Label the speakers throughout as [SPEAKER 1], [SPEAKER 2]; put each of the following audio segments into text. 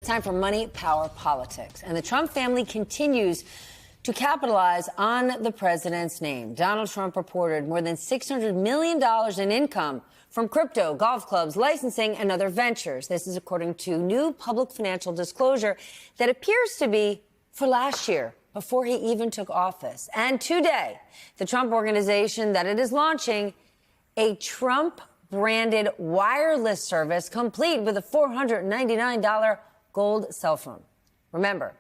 [SPEAKER 1] Time for Money, Power, Politics. And the Trump family continues to capitalize on the president's name. Donald Trump reported more than $600 million in income from crypto, golf clubs, licensing, and other ventures. This is according to new public financial disclosure that appears to be for last year, before he even took office. And today, the Trump Organization that it is launching a Trump-branded wireless service complete with a $499 gold cell phone. Remember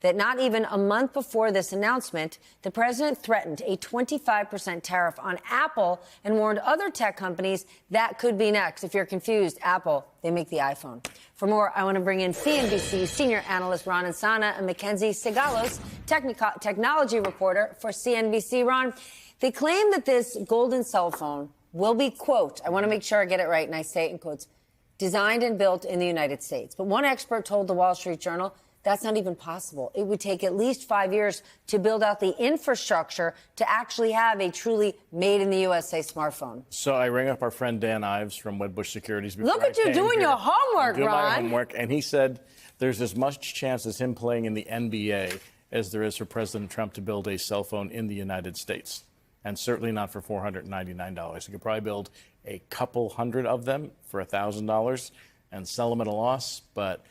[SPEAKER 1] that not even a month before this announcement, the president threatened a 25% tariff on Apple and warned other tech companies that could be next. If you're confused, Apple, they make the iPhone. For more, I want to bring in CNBC senior analyst Ron Insana and Mackenzie Sigalos, technology reporter for CNBC. Ron, they claim that this golden cell phone will be, quote, I want to make sure I get it right and I say it in quotes, designed and built in the United States. But one expert told the Wall Street Journal that's not even possible. It would take at least 5 years to build out the infrastructure to actually have a truly made in the USA smartphone.
[SPEAKER 2] So I rang up our friend Dan Ives from Wedbush Securities.
[SPEAKER 1] Look at you doing your homework, Ron.
[SPEAKER 2] My homework, and he said there's as much chance as him playing in the NBA as there is for President Trump to build a cell phone in the United States. And certainly not for $499. He could probably build a couple hundred of them for $1,000 and sell them at a loss. But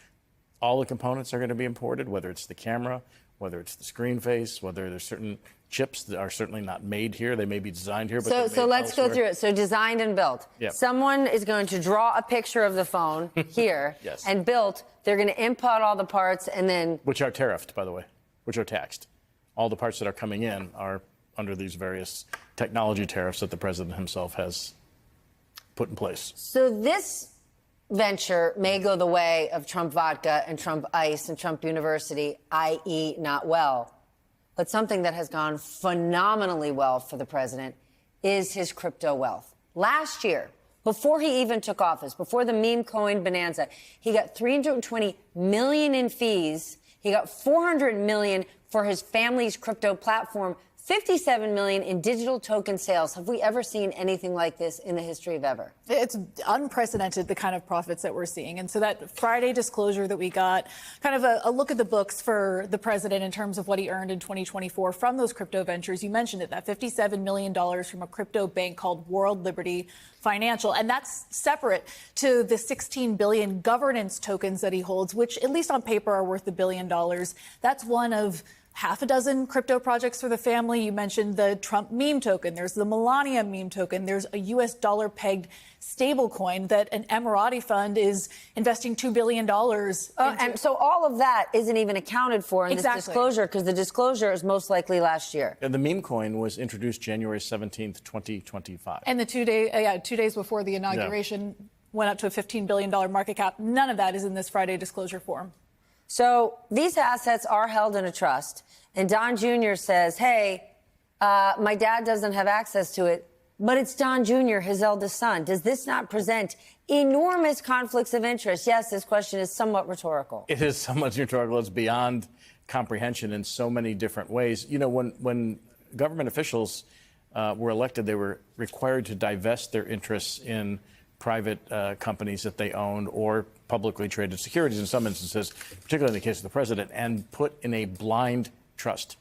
[SPEAKER 2] all the components are going to be imported, whether it's the camera, whether it's the screen face, whether there's certain chips that are certainly not made here. They may be designed here, but
[SPEAKER 1] so let's go through it. So designed and built.
[SPEAKER 2] Yep.
[SPEAKER 1] Someone is going to draw a picture of the phone here
[SPEAKER 2] yes.
[SPEAKER 1] and built. They're going to import all the parts and then...
[SPEAKER 2] Which are tariffed, by the way, which are taxed. All the parts that are coming in are under these various technology tariffs that the president himself has put in place.
[SPEAKER 1] So this venture may go the way of Trump Vodka and Trump Ice and Trump University, i.e. not well. But something that has gone phenomenally well for the president is his crypto wealth. Last year, before he even took office, before the meme coin bonanza, he got $320 million in fees. He got $400 million for his family's crypto platform, $57 million in digital token sales. Have we ever seen anything like this in the history of ever?
[SPEAKER 3] It's unprecedented, the kind of profits that we're seeing. And so that Friday disclosure that we got, kind of a look at the books for the president in terms of what he earned in 2024 from those crypto ventures. You mentioned it, that $57 million from a crypto bank called World Liberty Financial. And that's separate to the 16 billion governance tokens that he holds, which at least on paper are worth $1 billion. That's one of half a dozen crypto projects for the family. You mentioned the Trump meme token. There's the Melania meme token. There's a U.S. dollar pegged stable coin that an Emirati fund is investing $2 billion into.
[SPEAKER 1] And so all of that isn't even accounted for in this disclosure, because the disclosure is most likely last year.
[SPEAKER 2] And the meme coin was introduced January 17th, 2025.
[SPEAKER 3] And the 2 days before the inauguration went up to a $15 billion market cap. None of that is in this Friday disclosure form.
[SPEAKER 1] So these assets are held in a trust. And Don Jr. says, hey, my dad doesn't have access to it, but it's Don Jr., his eldest son. Does this not present enormous conflicts of interest? Yes, this question is somewhat rhetorical.
[SPEAKER 2] It is somewhat rhetorical. It's beyond comprehension in so many different ways. You know, when government officials were elected, they were required to divest their interests in private companies that they owned or publicly traded securities in some instances, particularly in the case of the president, and put in a blind trust.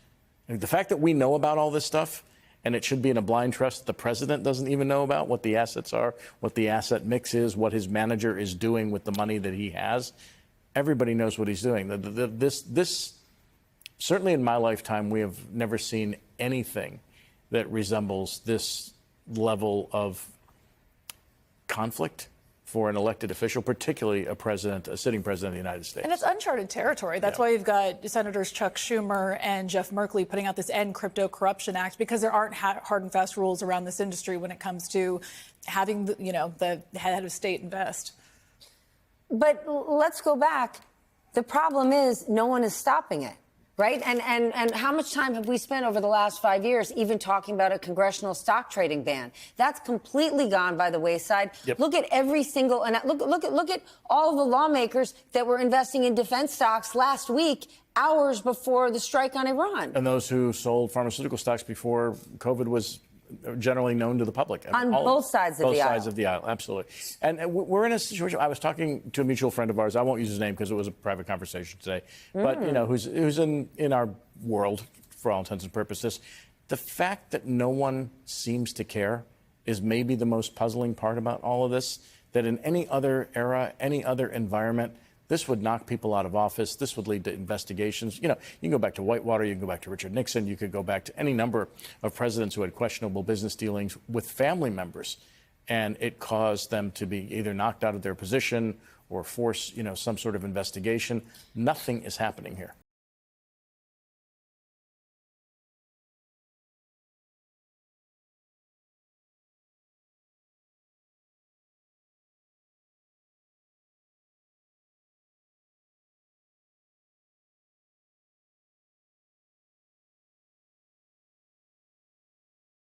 [SPEAKER 2] And the fact that we know about all this stuff, and it should be in a blind trust that the president doesn't even know about what the assets are, what the asset mix is, what his manager is doing with the money that he has. Everybody knows what he's doing. This certainly in my lifetime, we have never seen anything that resembles this level of conflict for an elected official, particularly a sitting president of the United States.
[SPEAKER 3] And it's uncharted territory. That's why you've got Senators Chuck Schumer and Jeff Merkley putting out this End Crypto Corruption Act, because there aren't hard and fast rules around this industry when it comes to having the head of state invest.
[SPEAKER 1] But let's go back. The problem is no one is stopping it. Right? And how much time have we spent over the last 5 years even talking about a congressional stock trading ban? That's completely gone by the wayside.
[SPEAKER 2] Yep.
[SPEAKER 1] Look at every single, and look at all of the lawmakers that were investing in defense stocks last week, hours before the strike on Iran.
[SPEAKER 2] And those who sold pharmaceutical stocks before COVID was generally known to the public.
[SPEAKER 1] On both sides of the aisle.
[SPEAKER 2] Both sides of the aisle, absolutely. And we're in a situation. I was talking to a mutual friend of ours. I won't use his name because it was a private conversation today. But who's in our world for all intents and purposes. The fact that no one seems to care is maybe the most puzzling part about all of this. That in any other era, any other environment, this would knock people out of office. This would lead to investigations. You can go back to Whitewater. You can go back to Richard Nixon. You could go back to any number of presidents who had questionable business dealings with family members. And it caused them to be either knocked out of their position or force, some sort of investigation. Nothing is happening here.